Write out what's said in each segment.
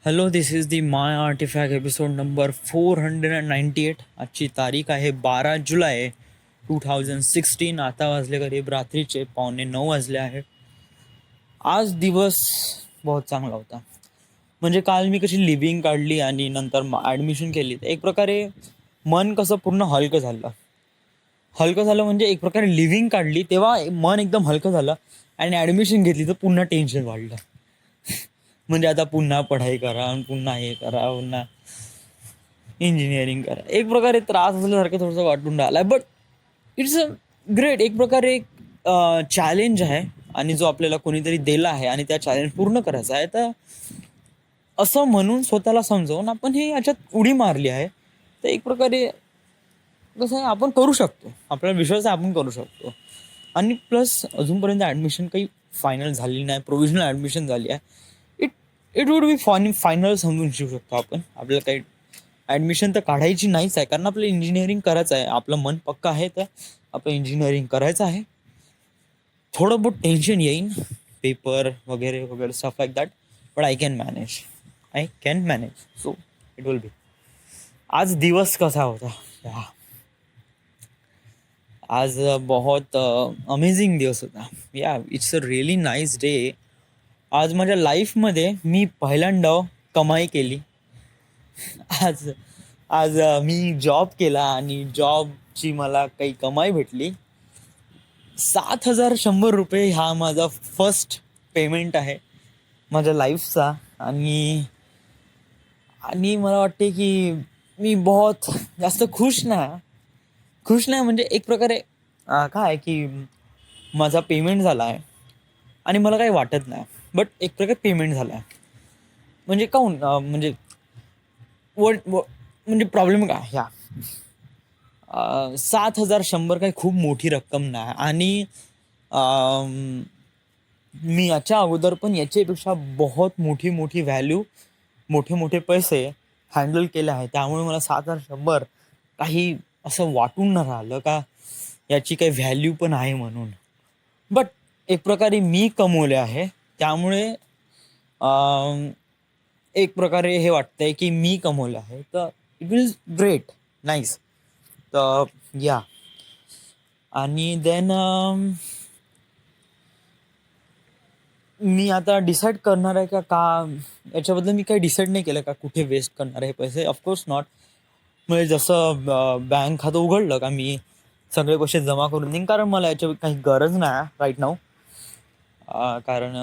Hello, this is the my artefact episode number 498. आजची तारीख आहे 12 जुलै 2016. आता वाजले करीब रात्रीचे 8:45 वाजले आहे. आज दिवस बहुत चांगला होता. म्हणजे काल मी कशी लिव्हिंग काढली आणि नंतर ॲडमिशन केली, तर एक प्रकारे मन कसं पूर्ण हलकं झालं. हलकं झालं म्हणजे एक प्रकारे लिव्हिंग काढली तेव्हा मन एकदम हलकं झालं, आणि ॲडमिशन घेतली तर पुन्हा टेन्शन वाढलं. म्हणजे आता पुन्हा पढाई करा, पुन्हा हे करा, पुन्हा इंजिनिअरिंग करा. एक प्रकारे त्रास असल्यासारखं थोडंसं वाटून राहिलं आहे, बट इट्स अ ग्रेट. एक प्रकारे एक चॅलेंज आहे, आणि जो आपल्याला कोणीतरी दिला आहे आणि त्या चॅलेंज पूर्ण करायचा आहे. तर असं म्हणून स्वतःला समजावून आपण हे याच्यात उडी मारली आहे. तर एक प्रकारे कसं आहे, आपण करू शकतो. आपल्याला विश्वास आहे, आपण करू शकतो. आणि प्लस अजूनपर्यंत ॲडमिशन काही फायनल झालेली नाही, प्रोव्हिजनल ॲडमिशन झाली आहे. It it would be final समजून शिकू शकतो आपण. आपल्याला काही ॲडमिशन तर काढायची नाहीच आहे, कारण आपलं इंजिनिअरिंग करायचं आहे. आपलं मन पक्का आहे, तर आपलं इंजिनिअरिंग करायचं आहे. थोडं बहुत टेन्शन येईन, पेपर वगैरे वगैरे stuff like that, but I can manage. So it will be. आज दिवस कसा होता? आज बहुत अमेझिंग दिवस होता. It's a really nice day. आज माझ्या लाईफमध्ये मी पहिल्यांदा कमाई केली. आज आज मी जॉब केला आणि जॉबची मला काही कमाई भेटली. 7,100 रुपये हा माझा फर्स्ट पेमेंट आहे माझ्या लाईफचा. आणि आणि मला वाटते की मी बहुत जास्त खुश नाही म्हणजे एक प्रकारे काय की माझा पेमेंट झाला आहे आणि मला काही वाटत नाही, बट एक प्रकारे पेमेंट झाला आहे म्हणजे काहून म्हणजे म्हणजे प्रॉब्लेम काय ह्या 7,100 काही खूप मोठी रक्कम नाही. आणि मी याच्या अगोदर पण याच्यापेक्षा बहुत मोठी मोठी व्हॅल्यू, मोठे मोठे पैसे हँडल केले आहे. त्यामुळे मला 7,100 काही असं वाटून न राहिलं का याची काही व्हॅल्यू पण आहे म्हणून. बट एक प्रकारे मी कमवले आहे, त्यामुळे एक प्रकारे हे वाटतंय की मी कमवलं आहे, तर इट विल ग्रेट, नाईस. तर या. आणि देन मी आता डिसाईड करणार आहे का याच्याबद्दल मी काही डिसाईड नाही केलं का कुठे वेस्ट करणार आहे पैसे. Of course not. म्हणजे जसं बँक खातं उघडलं का मी सगळे पैसे जमा करून देईन, कारण मला याची काही गरज नाही राईट नाऊ. कारण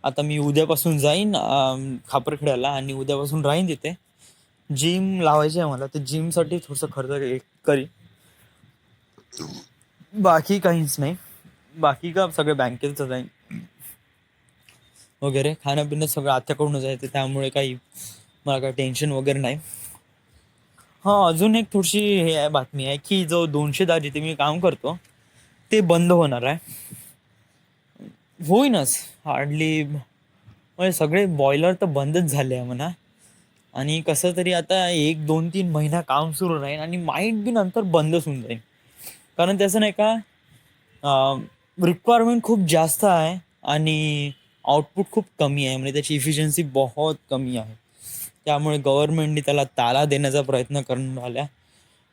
आता मी उद्यापासून जाईन खापरखेड्याला, आणि उद्यापासून राहीन तिथे. जिम लावायची आहे मला, तर जिमसाठी थोडंसं खर्च करीन, बाकी काहीच नाही. बाकी का सगळे बँकेचं जाईन वगैरे. खाणं पिणं सगळं आत्याकडूनच आहे, त्यामुळे काही मला काही टेन्शन वगैरे नाही. हां, अजून एक थोडीशी हे आहे, बातमी आहे की जो 210 जिथे मी काम करतो ते बंद होणार आहे. होईनच हार्डली, म्हणजे सगळे बॉयलर तर बंदच झाले आहे म्हणा. आणि कसं तरी आता 1, 2, 3 महिना काम सुरू राहील आणि माईट बी नंतर बंदच होऊन जाईल. कारण त्याचं नाही का रिक्वायरमेंट खूप जास्त आहे आणि आउटपुट खूप कमी आहे, म्हणजे त्याची इफिशियन्सी बहुत कमी आहे. त्यामुळे गव्हर्नमेंटने त्याला ताला देण्याचा प्रयत्न करून राहिल्या.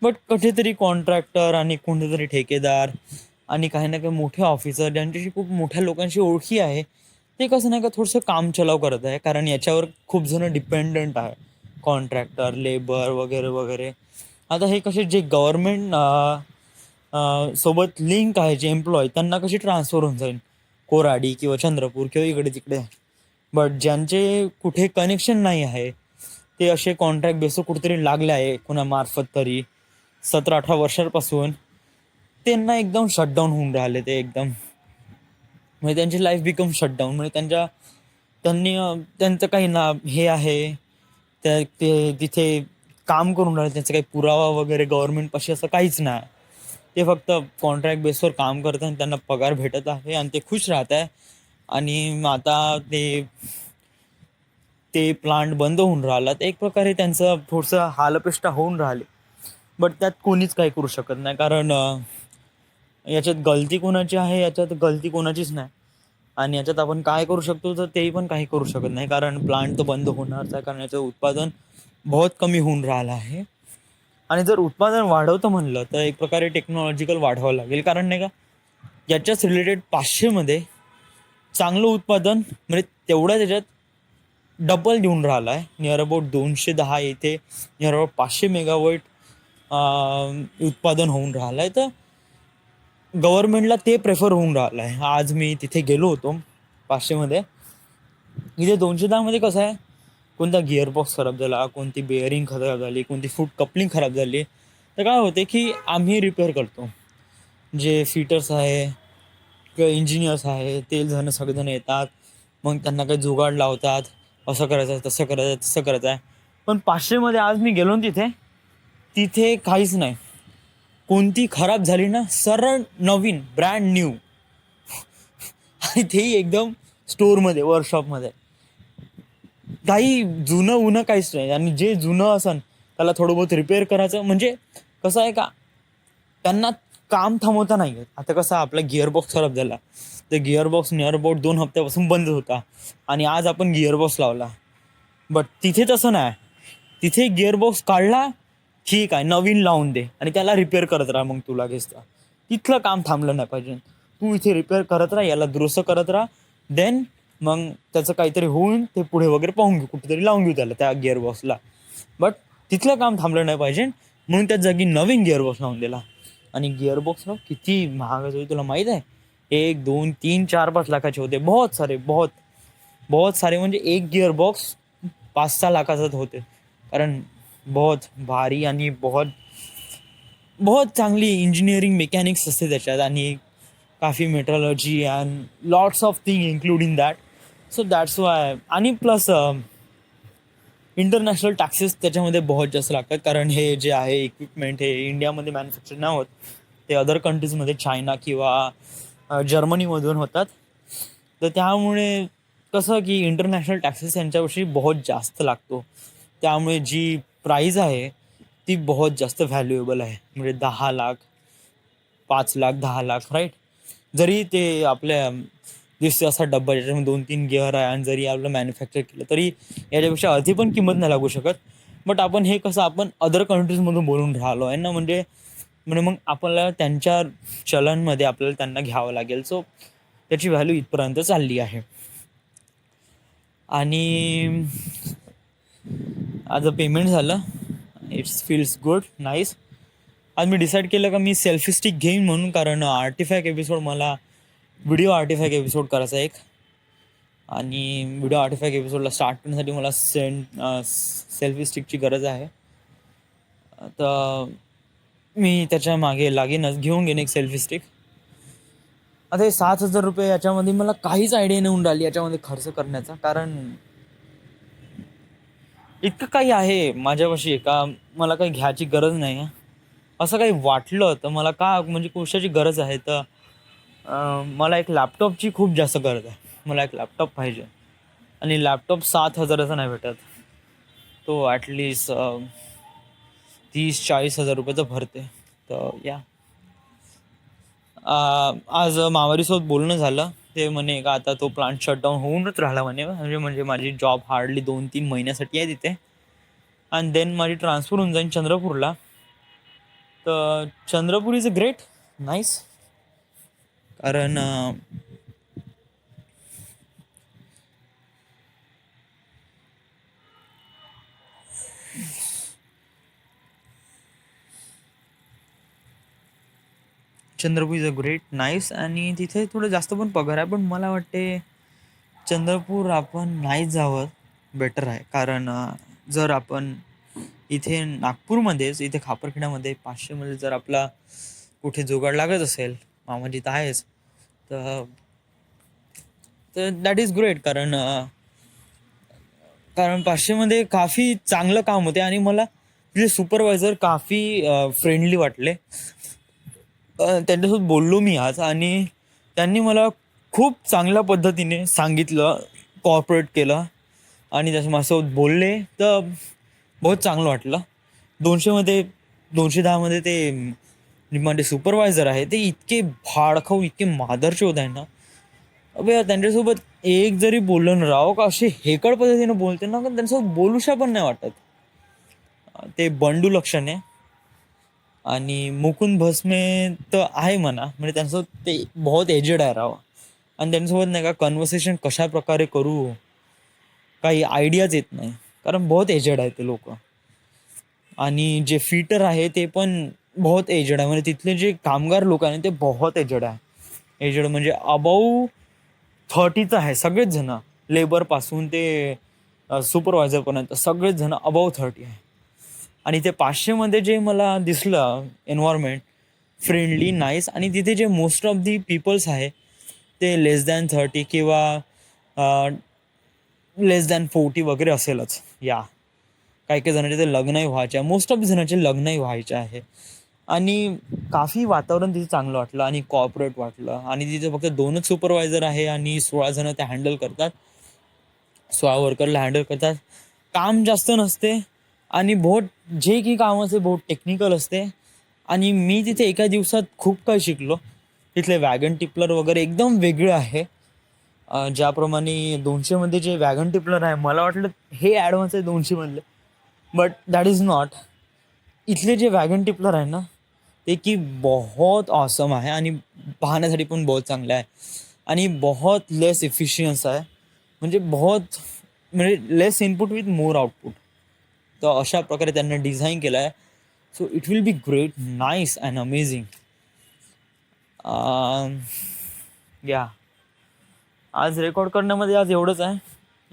बट कुठेतरी कॉन्ट्रॅक्टर आणि कोणतेतरी ठेकेदार आणि काही ना काही मोठे ऑफिसर ज्यांच्याशी खूप मोठ्या लोकांशी ओळखी आहे, ते कसं नाही का थोडंसं काम चलाव करत आहे, कारण याच्यावर खूप जण डिपेंडंट आहे, कॉन्ट्रॅक्टर, लेबर वगैरे वगैरे. आता हे कसे जे गव्हर्नमेंट सोबत लिंक आहे, जे एम्प्लॉय, त्यांना कशी ट्रान्सफर होऊन जाईल कोराडी किंवा चंद्रपूर किंवा इकडे तिकडे. बट ज्यांचे कुठे कनेक्शन नाही आहे, ते असे कॉन्ट्रॅक्ट बेसवर कुठेतरी लागले आहे कोणामार्फत तरी 17-18 वर्षांपासून, त्यांना एकदम शटडाऊन होऊन राहिले. ते एकदम म्हणजे त्यांची लाईफ बिकम शटडाऊन. म्हणजे त्यांचं काही ना हे आहे, ते तिथे काम करून राहिले, त्यांचा काही पुरावा वगैरे गव्हर्नमेंटपाशी असं काहीच नाही. ते फक्त कॉन्ट्रॅक्ट बेसवर काम करतात आणि त्यांना पगार भेटत आहे आणि ते खुश राहत आहे. आणि आता ते प्लांट बंद होऊन राहिला, तर एक प्रकारे त्यांचं थोडंसं हालअपेष्टा होऊन राहिले. बट त्यात कोणीच काही करू शकत नाही, कारण याच्यात गलती कोणाची आहे, याच्यात गलती कोणाचीच नाही. आणि याच्यात आपण काय करू शकतो तर तेही पण काही करू शकत नाही, कारण प्लांट तर बंद होणारच आहे, कारण याचं उत्पादन बहुत कमी होऊन राहिलं आहे. आणि जर उत्पादन वाढवतं म्हणलं तर एक प्रकारे टेक्नॉलॉजिकल वाढवावं लागेल, कारण नाही का याच्याच रिलेटेड 500 मध्ये चांगलं उत्पादन म्हणजे तेवढ्या त्याच्यात डबल देऊन राहिला आहे. नियर अबाउट 210 येथे नियर अबाउट 500 मेगावॉट उत्पादन होऊन राहिलं आहे. तर गव्हर्नमेंटला ते प्रेफर होऊन राहिलं आहे. आज मी तिथे गेलो होतो 500 मध्ये. इथे 210 मध्ये कसं आहे, कोणता गिअरबॉक्स खराब झाला, कोणती बेअरिंग खराब झाली, कोणती फूट कपलिंग खराब झाली, तर काय होते की आम्ही रिपेअर करतो. जे फिटर्स आहे किंवा इंजिनियर्स आहे ते जण सगळेजण येतात, मग त्यांना काही जुगाड लावतात, असं करायचं आहे, तसं करायचं आहे, तसं करायचं आहे. पण 500 मध्ये आज मी गेलो ना तिथे, तिथे काहीच नाही. कोणती खराब झाली ना, सरळ नवीन ब्रँड न्यू. आणि तेही एकदम स्टोअरमध्ये, वर्कशॉपमध्ये. काही जुनं उनं काहीच नाही. आणि जे जुनं असन त्याला थोडं बहुत रिपेअर करायचं. म्हणजे कसं आहे का, त्यांना काम थांबवता नाही येत. आता कसं आपला गिअरबॉक्स खराब झाला, तर गिअरबॉक्स नियर अबाउट 2 हप्त्यापासून बंद होता, आणि आज आपण गिअरबॉक्स लावला. बट तिथे तसं नाही. तिथे गिअरबॉक्स काढला, ठीक आहे, नवीन लावून दे आणि त्याला रिपेअर करत राहा. मग तुला घेसता तिथलं काम थांबलं नाही पाहिजे. तू इथे रिपेअर करत राहा, याला दुरुस्त करत राहा. देन मग त्याचं काहीतरी होऊन ते पुढे वगैरे पाहून घेऊ, कुठेतरी लावून घेऊ त्याला, त्या गिअरबॉक्सला. बट तिथलं काम थांबलं नाही पाहिजे, म्हणून त्या जागी नवीन गिअरबॉक्स लावून दिला. आणि गिअरबॉक्स ना किती महागाचे होते तुला माहीत आहे? 1, 2, 3, 4, 5 लाखाचे होते. बहुत सारे म्हणजे एक गिअरबॉक्स 5-6 लाखाचाच होते. कारण बहुत भारी आणि बहुत चांगली इंजिनिअरिंग मेकॅनिक्स असते त्याच्यात, आणि काफी metrology and lots of thing including that. So that's why. आणि प्लस इंटरनॅशनल टॅक्सेस त्याच्यामध्ये बहुत जास्त लागतात, कारण हे जे आहे इक्विपमेंट हे इंडियामध्ये मॅन्युफॅक्चर नाही होत, ते अदर कंट्रीजमध्ये चायना किंवा जर्मनीमधून होतात. तर त्यामुळे कसं की इंटरनॅशनल टॅक्सेस यांच्याविषयी बहुत जास्त लागतो. त्यामुळे जी प्राईज आहे ती बहुत जास्त व्हॅल्युएबल आहे. म्हणजे 10 लाख, 5 लाख, 10 लाख, राईट. जरी ते आपल्या दिसते असा डब्बा ज्याच्यामध्ये 2-3 गिअर आहे, आणि जरी आपलं मॅन्युफॅक्चर केलं तरी याच्यापेक्षा अधिक पण किंमत नाही लागू शकत. बट आपण हे कसं आपण अदर कंट्रीजमधून बोलून राहिलो आहे ना, म्हणजे म्हणजे मग आपल्याला त्यांच्या चलनमध्ये आपल्याला त्यांना घ्यावं लागेल. सो त्याची व्हॅल्यू इथपर्यंत चालली आहे. आणि आज पेमेंट झालं. It's feels good, nice. आज मी डिसाईड केलं का मी सेल्फी स्टिक घेईन म्हणून, कारण आर्टिफॅक्ट एपिसोड मला व्हिडिओ आर्टिफॅक्ट एपिसोड करायचा एक. आणि व्हिडिओ आर्टिफॅक्ट एपिसोडला स्टार्ट करण्यासाठी मला सेल्फी स्टिकची गरज आहे. तर मी त्याच्या मागे लागेनच, घेऊन घेईन एक सेल्फी स्टिक. आता हे 7,000 रुपये याच्यामध्ये मला काहीच आयडिया नाही होऊन राहिली याच्यामध्ये खर्च करण्याचा, कारण इतकं काही आहे माझ्यापाशी का मला काही घ्यायची गरज नाही आहे. असं काही वाटलं तर मला का म्हणजे कशाची गरज आहे, तर मला एक लॅपटॉपची खूप जास्त गरज आहे. मला एक लॅपटॉप पाहिजे, आणि लॅपटॉप 7,000चा नाही भेटत. तो ॲटलिस्ट 30-40 हजार रुपयाचं भरते. तर या आज मावारीसोबत बोलणं झालं. ते म्हणे का आता तो प्लांट शटडाऊन होऊनच राहिला म्हणे, म्हणजे माझी जॉब हार्डली 2-3 महिन्यासाठी आहे तिथे, आणि देन माझी ट्रान्सफर होऊन जाईन चंद्रपूरला. तर Chandrapur is a great, nice. कारण Chandrapur is a great, nice. आणि तिथे थोडं जास्त पण पगार आहे, पण मला वाटते चंद्रपूर आपण नाही जावं बेटर आहे. कारण जर आपण इथे नागपूरमध्येच, इथे खापरखेड्यामध्ये 500मध्ये जर आपला कुठे जुगाड लागत असेल, मामाजी तर आहेच, तर दॅट इज ग्रेट. कारण कारण 500मध्ये काफी चांगलं काम होते, आणि मला तिथे सुपरवायझर काफी फ्रेंडली वाटले. त्यांच्यासोबत बोललो मी आज, आणि त्यांनी मला खूप चांगल्या पद्धतीने सांगितलं, कॉर्पोरेट केलं, आणि त्याच्या माझ्यासोबत बोलले. तर बहुत चांगलं वाटलं. 210मध्ये ते माझे सुपरवायझर आहे ते इतके भाडखाऊ, इतके मादरचोद आहे ना, अबे यार, त्यांच्यासोबत एक जरी बोललं ना राव, का असे हेकड पद्धतीने बोलते ना, का त्यांच्यासोबत बोलूशा पण नाही वाटत. ते बंडू लक्षणे आणि मुकुंद भस्मे तर आहे म्हणा, म्हणजे त्यांच्यासोबत ते बहुत एजेड आहे राव. आणि त्यांच्यासोबत नाही का कन्व्हर्सेशन कशा प्रकारे करू काही आयडियाच येत नाही, कारण बहुत एजेड आहे ते लोक. आणि जे फिटर आहे ते पण बहुत एजेड आहे, म्हणजे तिथले जे कामगार लोक आहे ते बहुत एजेड आहे. एजेड म्हणजे अबाऊ 30चं आहे सगळेच जण, लेबर पासून ते सुपरवायझर पर्यंत सगळेच जण अबाऊ 30 आहे. आणि ते 500 मध्ये जे मला दिसलं एन्व्हायरमेंट फ्रेंडली नाईस, आणि तिथे जे मोस्ट ऑफ दी पीपल्स आहे ते लेस दॅन 30 किंवा लेस दॅन 40 वगैरे असेलच या. काही काही जणांचे ते लग्नही व्हायचे आहे, मोस्ट ऑफ जणांचे लग्नही व्हायचे आहे. आणि काफी वातावरण तिथे चांगलं वाटलं आणि कॉर्पोरेट वाटलं. आणि तिथे फक्त 2च सुपरवायझर आहे आणि 16 जण ते हँडल करतात, 16 वर्करला हँडल करतात. काम जास्त नसते आणि बहुत जे की काम असते बहुत टेक्निकल असते. आणि मी तिथे एका दिवसात खूप काही शिकलो. तिथले वॅगन टिपलर वगैरे एकदम वेगळे आहे. ज्याप्रमाणे 200 मध्ये जे वॅगन टिपलर आहे मला वाटलं हे ॲडव्हान्स आहे 200 मधले, बट दॅट इज नॉट. इथले जे वॅगन टिपलर आहे ना ते की बहुत ऑसम आहे आणि पाहण्यासाठी पण बहुत चांगले आहे. आणि बहुत लेस इफिशियन्स आहे, म्हणजे बहुत म्हणजे लेस इनपुट विथ मोर आउटपुट. तर अशा प्रकारे त्यांना डिझाईन केलं आहे. So it will be great, nice and amazing. या आज रेकॉर्ड करण्यामध्ये आज एवढंच आहे.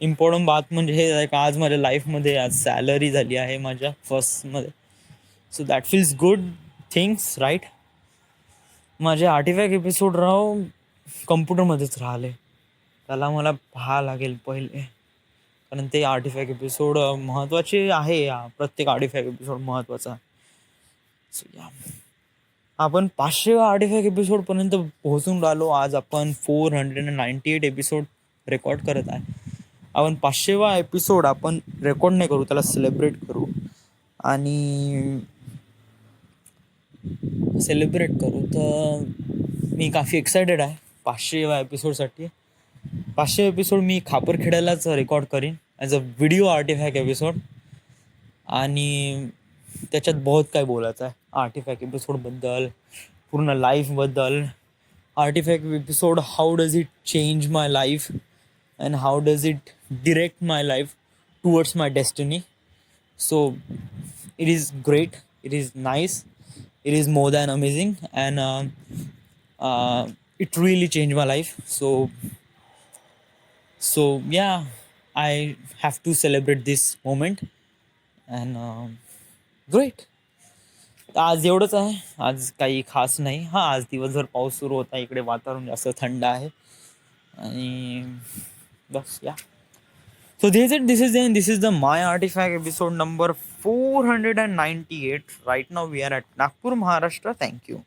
इम्पॉर्टंट बात म्हणजे हे आहे का आज माझ्या लाईफमध्ये आज सॅलरी झाली आहे माझ्या फर्स्टमध्ये. So that feels good things right. माझे आर्टिफॅक्ट एपिसोड राव कम्प्युटरमध्येच राहिले, त्याला मला पाहा लागेल पहिले, कारण ते आर्टिफॅक्ट एपिसोड महत्त्वाचे आहे. प्रत्येक आर्टिफॅक्ट एपिसोड महत्त्वाचा. सो या आपण 500 आर्टिफॅक्ट एपिसोडपर्यंत पोहोचून राहिलो. आज आपण 498 एपिसोड रेकॉर्ड करत आहे. आपण 500वा एपिसोड आपण रेकॉर्ड नाही करू, त्याला सेलिब्रेट करू. आणि सेलिब्रेट करू तर मी काफी एक्सायटेड आहे 500व्या एपिसोडसाठी. 500 एपिसोड मी खापरखेड्यालाच रेकॉर्ड करीन as a video artifact episode. आणि त्याच्यात बहुत काय बोलायचं आहे आर्टिफॅक्ट एपिसोडबद्दल, पूर्ण लाईफबद्दल. Artifact episode how does it change my life and how does it direct my life towards my destiny. So it is great, it is nice, it is more than amazing, and it really changed my life. So yeah, I have to celebrate this moment. And great. आज एवढंच आहे, आज काही खास नाही. हां, आज दिवसभर पाऊस सुरू होता इकडे, वातावरण जास्त थंड आहे आणि बस या. So this is the end. This is the My Artifact episode number 498. Right now we are at Nagpur, Maharashtra. Thank you.